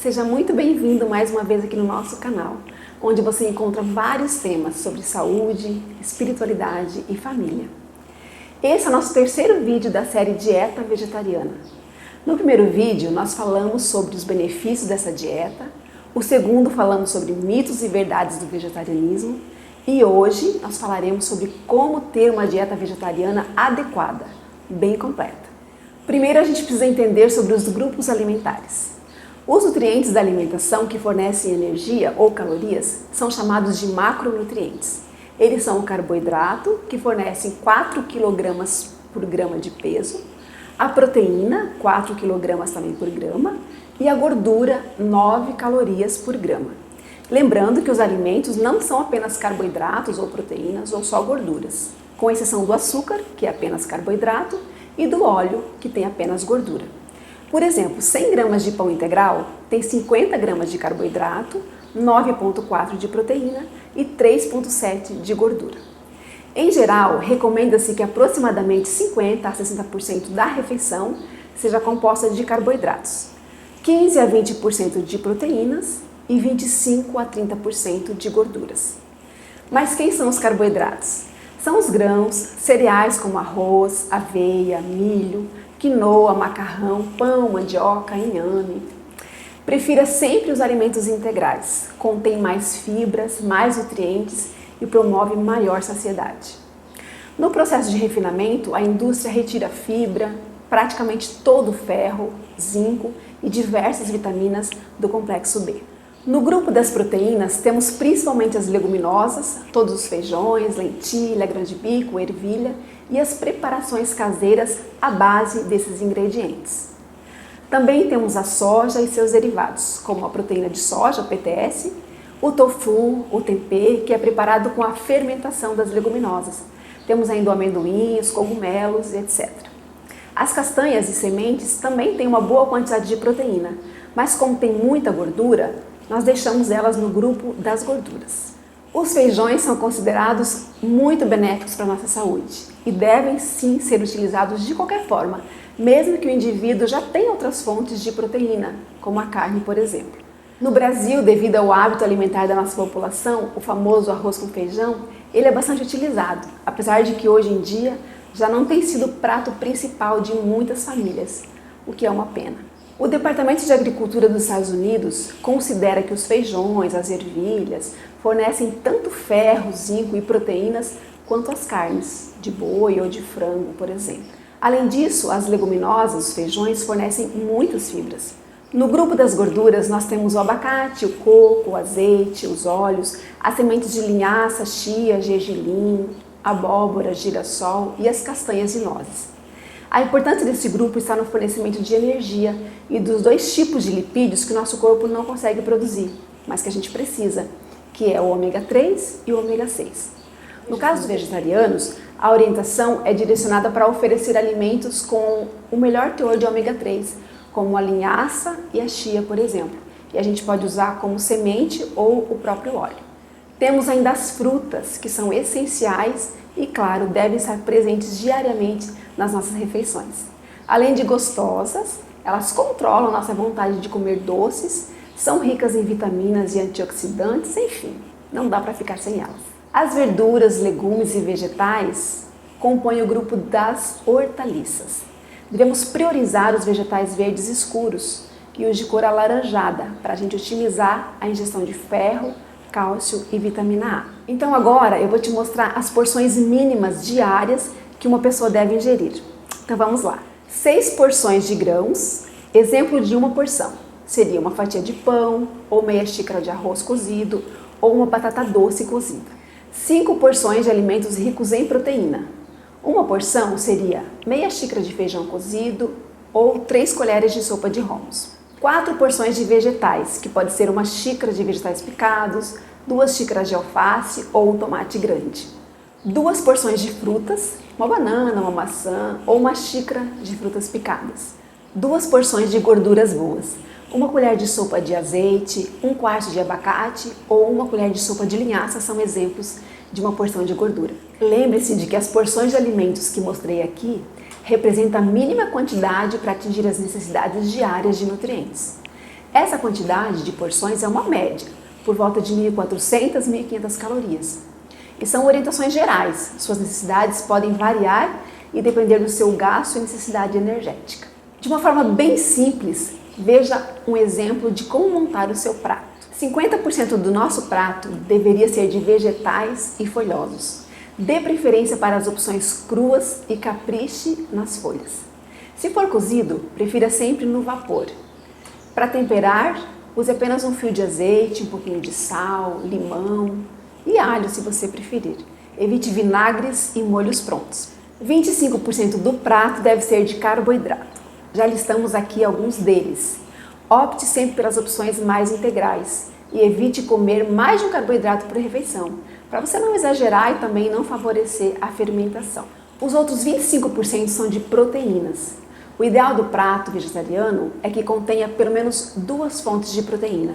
Seja muito bem-vindo mais uma vez aqui no nosso canal, onde você encontra vários temas sobre saúde, espiritualidade e família. Esse é o nosso terceiro vídeo da série Dieta Vegetariana. No primeiro vídeo, nós falamos sobre os benefícios dessa dieta, o segundo falamos sobre mitos e verdades do vegetarianismo e hoje nós falaremos sobre como ter uma dieta vegetariana adequada, bem completa. Primeiro a gente precisa entender sobre os grupos alimentares. Os nutrientes da alimentação que fornecem energia ou calorias são chamados de macronutrientes. Eles são o carboidrato, que fornece 4 kg por grama de peso, a proteína, 4 kg também por grama, e a gordura, 9 calorias por grama. Lembrando que os alimentos não são apenas carboidratos ou proteínas ou só gorduras, com exceção do açúcar, que é apenas carboidrato, e do óleo, que tem apenas gordura. Por exemplo, 100 gramas de pão integral tem 50 gramas de carboidrato, 9,4 de proteína e 3,7 de gordura. Em geral, recomenda-se que aproximadamente 50 a 60% da refeição seja composta de carboidratos, 15 a 20% de proteínas e 25 a 30% de gorduras. Mas quem são os carboidratos? São os grãos, cereais como arroz, aveia, milho, quinoa, macarrão, pão, mandioca, inhame. Prefira sempre os alimentos integrais, contém mais fibras, mais nutrientes e promove maior saciedade. No processo de refinamento, a indústria retira fibra, praticamente todo o ferro, zinco e diversas vitaminas do complexo B. No grupo das proteínas, temos principalmente as leguminosas, todos os feijões, lentilha, grão de bico, ervilha e as preparações caseiras à base desses ingredientes. Também temos a soja e seus derivados, como a proteína de soja, PTS, o tofu, o tempê, que é preparado com a fermentação das leguminosas. Temos ainda o amendoim, os cogumelos, etc. As castanhas e sementes também têm uma boa quantidade de proteína, mas como tem muita gordura, nós deixamos elas no grupo das gorduras. Os feijões são considerados muito benéficos para a nossa saúde e devem sim ser utilizados de qualquer forma, mesmo que o indivíduo já tenha outras fontes de proteína, como a carne, por exemplo. No Brasil, devido ao hábito alimentar da nossa população, o famoso arroz com feijão, ele é bastante utilizado, apesar de que hoje em dia já não tem sido o prato principal de muitas famílias, o que é uma pena. O Departamento de Agricultura dos Estados Unidos considera que os feijões, as ervilhas, fornecem tanto ferro, zinco e proteínas quanto as carnes, de boi ou de frango, por exemplo. Além disso, as leguminosas, os feijões, fornecem muitas fibras. No grupo das gorduras, nós temos o abacate, o coco, o azeite, os óleos, as sementes de linhaça, chia, gergelim, abóbora, girassol e as castanhas e nozes. A importância desse grupo está no fornecimento de energia e dos dois tipos de lipídios que o nosso corpo não consegue produzir, mas que a gente precisa, que é o ômega 3 e o ômega 6. No caso dos vegetarianos, a orientação é direcionada para oferecer alimentos com o melhor teor de ômega 3, como a linhaça e a chia, por exemplo, e a gente pode usar como semente ou o próprio óleo. Temos ainda as frutas, que são essenciais e, claro, devem estar presentes diariamente nas nossas refeições. Além de gostosas, elas controlam nossa vontade de comer doces, são ricas em vitaminas e antioxidantes, enfim, não dá para ficar sem elas. As verduras, legumes e vegetais compõem o grupo das hortaliças. Devemos priorizar os vegetais verdes escuros e os de cor alaranjada para a gente otimizar a ingestão de ferro, cálcio e vitamina A. Então agora eu vou te mostrar as porções mínimas diárias que uma pessoa deve ingerir. Então vamos lá. 6 porções de grãos, exemplo de uma porção, seria uma fatia de pão, ou meia xícara de arroz cozido, ou uma batata doce cozida. 5 porções de alimentos ricos em proteína. Uma porção seria meia xícara de feijão cozido, ou 3 colheres de sopa de hummus. 4 porções de vegetais, que pode ser uma xícara de vegetais picados, 2 xícaras de alface ou um tomate grande. 2 porções de frutas, uma banana, uma maçã ou uma xícara de frutas picadas. 2 porções de gorduras boas, uma colher de sopa de azeite, 1/4 de abacate ou uma colher de sopa de linhaça são exemplos de uma porção de gordura. Lembre-se de que as porções de alimentos que mostrei aqui representam a mínima quantidade para atingir as necessidades diárias de nutrientes. Essa quantidade de porções é uma média, por volta de 1.400 a 1.500 calorias. E são orientações gerais, suas necessidades podem variar e depender do seu gasto e necessidade energética. De uma forma bem simples, veja um exemplo de como montar o seu prato. 50% do nosso prato deveria ser de vegetais e folhosos. Dê preferência para as opções cruas e capriche nas folhas. Se for cozido, prefira sempre no vapor. Para temperar, use apenas um fio de azeite, um pouquinho de sal, limão e alho se você preferir. Evite vinagres e molhos prontos. 25% do prato deve ser de carboidrato. Já listamos aqui alguns deles. Opte sempre pelas opções mais integrais e evite comer mais de um carboidrato por refeição, para você não exagerar e também não favorecer a fermentação. Os outros 25% são de proteínas. O ideal do prato vegetariano é que contenha pelo menos 2 fontes de proteína.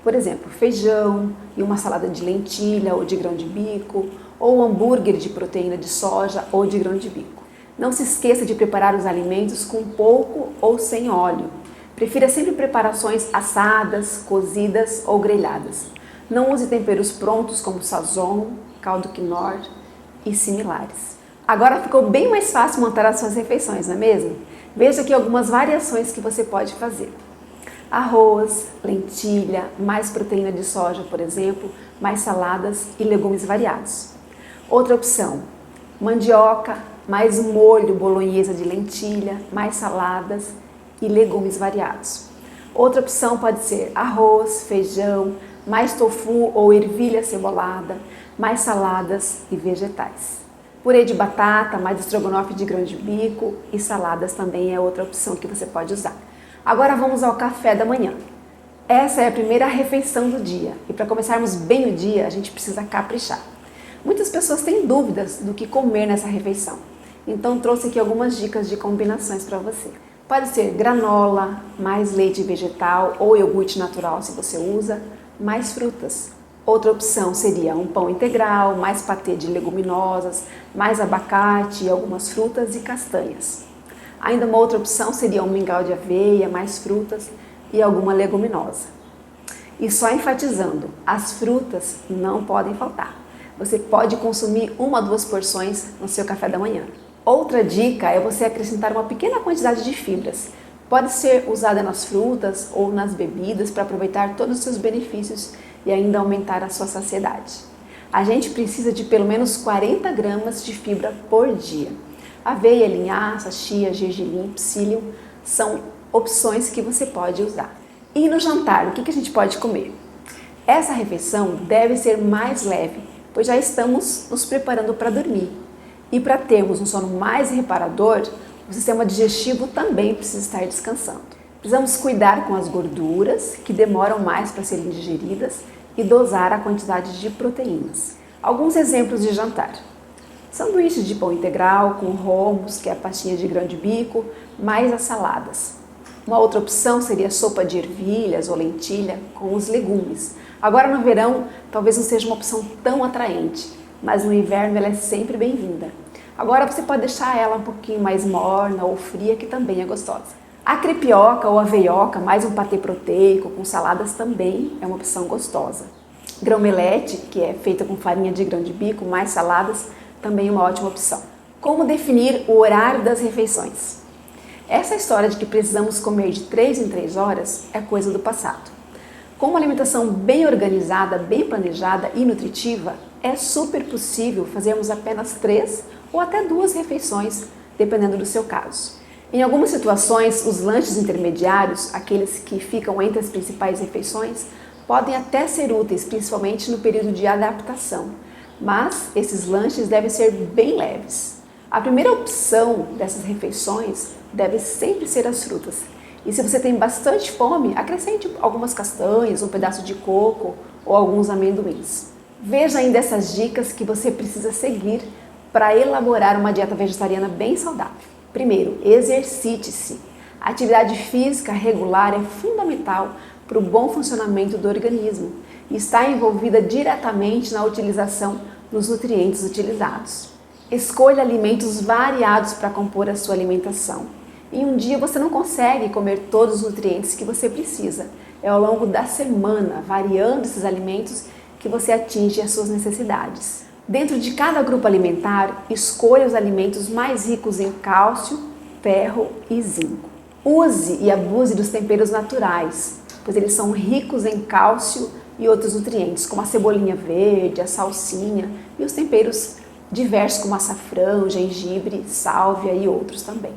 Por exemplo, feijão e uma salada de lentilha ou de grão de bico, ou um hambúrguer de proteína de soja ou de grão de bico. Não se esqueça de preparar os alimentos com pouco ou sem óleo. Prefira sempre preparações assadas, cozidas ou grelhadas. Não use temperos prontos como sazon, caldo quinoa e similares. Agora ficou bem mais fácil montar as suas refeições, não é mesmo? Veja aqui algumas variações que você pode fazer. Arroz, lentilha, mais proteína de soja, por exemplo, mais saladas e legumes variados. Outra opção, mandioca, mais molho bolonhesa de lentilha, mais saladas e legumes variados. Outra opção pode ser arroz, feijão, mais tofu ou ervilha cebolada, mais saladas e vegetais. Purê de batata, mais estrogonofe de grão de bico e saladas também é outra opção que você pode usar. Agora vamos ao café da manhã. Essa é a primeira refeição do dia e para começarmos bem o dia a gente precisa caprichar. Muitas pessoas têm dúvidas do que comer nessa refeição, então trouxe aqui algumas dicas de combinações para você. Pode ser granola, mais leite vegetal ou iogurte natural se você usa, mais frutas. Outra opção seria um pão integral, mais patê de leguminosas, mais abacate e algumas frutas e castanhas. Ainda uma outra opção seria um mingau de aveia, mais frutas e alguma leguminosa. E só enfatizando, as frutas não podem faltar. Você pode consumir 1 a 2 porções no seu café da manhã. Outra dica é você acrescentar uma pequena quantidade de fibras. Pode ser usada nas frutas ou nas bebidas para aproveitar todos os seus benefícios e ainda aumentar a sua saciedade. A gente precisa de pelo menos 40 gramas de fibra por dia. Aveia, linhaça, chia, gergelim, psyllium são opções que você pode usar. E no jantar, o que a gente pode comer? Essa refeição deve ser mais leve, pois já estamos nos preparando para dormir. E para termos um sono mais reparador, o sistema digestivo também precisa estar descansando. Precisamos cuidar com as gorduras, que demoram mais para serem digeridas, e dosar a quantidade de proteínas. Alguns exemplos de jantar. Sanduíches de pão integral com romos, que é a pastinha de grão de bico, mais as saladas. Uma outra opção seria sopa de ervilhas ou lentilha com os legumes. Agora no verão, talvez não seja uma opção tão atraente, mas no inverno ela é sempre bem-vinda. Agora você pode deixar ela um pouquinho mais morna ou fria, que também é gostosa. A crepioca ou aveioca, mais um patê proteico com saladas, também é uma opção gostosa. Grão-melete, que é feita com farinha de grão de bico, mais saladas, também é uma ótima opção. Como definir o horário das refeições? Essa história de que precisamos comer de 3 em 3 horas é coisa do passado. Com uma alimentação bem organizada, bem planejada e nutritiva, é super possível fazermos apenas 3 ou até 2 refeições, dependendo do seu caso. Em algumas situações, os lanches intermediários, aqueles que ficam entre as principais refeições, podem até ser úteis, principalmente no período de adaptação, mas esses lanches devem ser bem leves. A primeira opção dessas refeições deve sempre ser as frutas. E se você tem bastante fome, acrescente algumas castanhas, um pedaço de coco ou alguns amendoins. Veja ainda essas dicas que você precisa seguir para elaborar uma dieta vegetariana bem saudável. Primeiro, exercite-se. A atividade física regular é fundamental para o bom funcionamento do organismo e está envolvida diretamente na utilização dos nutrientes utilizados. Escolha alimentos variados para compor a sua alimentação. Em um dia você não consegue comer todos os nutrientes que você precisa, É ao longo da semana, variando esses alimentos, que você atinge as suas necessidades. Dentro de cada grupo alimentar, escolha os alimentos mais ricos em cálcio, ferro e zinco. Use e abuse dos temperos naturais, pois eles são ricos em cálcio e outros nutrientes, como a cebolinha verde, a salsinha e os temperos diversos como açafrão, gengibre, sálvia e outros também.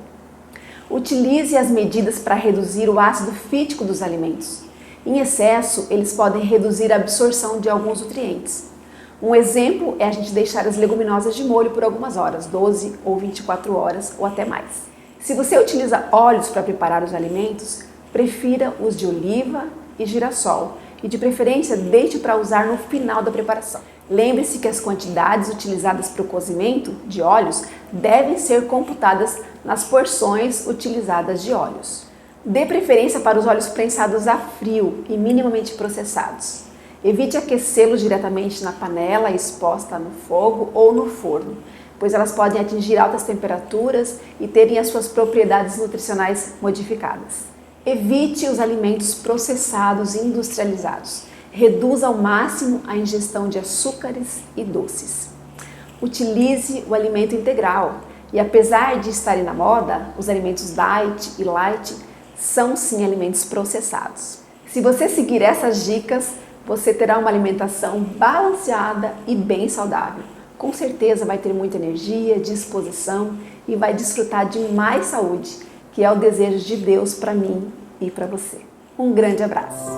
Utilize as medidas para reduzir o ácido fítico dos alimentos. Em excesso, eles podem reduzir a absorção de alguns nutrientes. Um exemplo é a gente deixar as leguminosas de molho por algumas horas, 12 ou 24 horas ou até mais. Se você utiliza óleos para preparar os alimentos, prefira os de oliva e girassol e de preferência deixe para usar no final da preparação. Lembre-se que as quantidades utilizadas para o cozimento de óleos devem ser computadas nas porções utilizadas de óleos. Dê preferência para os óleos prensados a frio e minimamente processados. Evite aquecê-los diretamente na panela exposta no fogo ou no forno, pois elas podem atingir altas temperaturas e terem as suas propriedades nutricionais modificadas. Evite os alimentos processados e industrializados. Reduza ao máximo a ingestão de açúcares e doces. Utilize o alimento integral e, apesar de estarem na moda, os alimentos diet e light são sim alimentos processados. Se você seguir essas dicas, você terá uma alimentação balanceada e bem saudável. Com certeza vai ter muita energia, disposição e vai desfrutar de mais saúde, que é o desejo de Deus para mim e para você. Um grande abraço!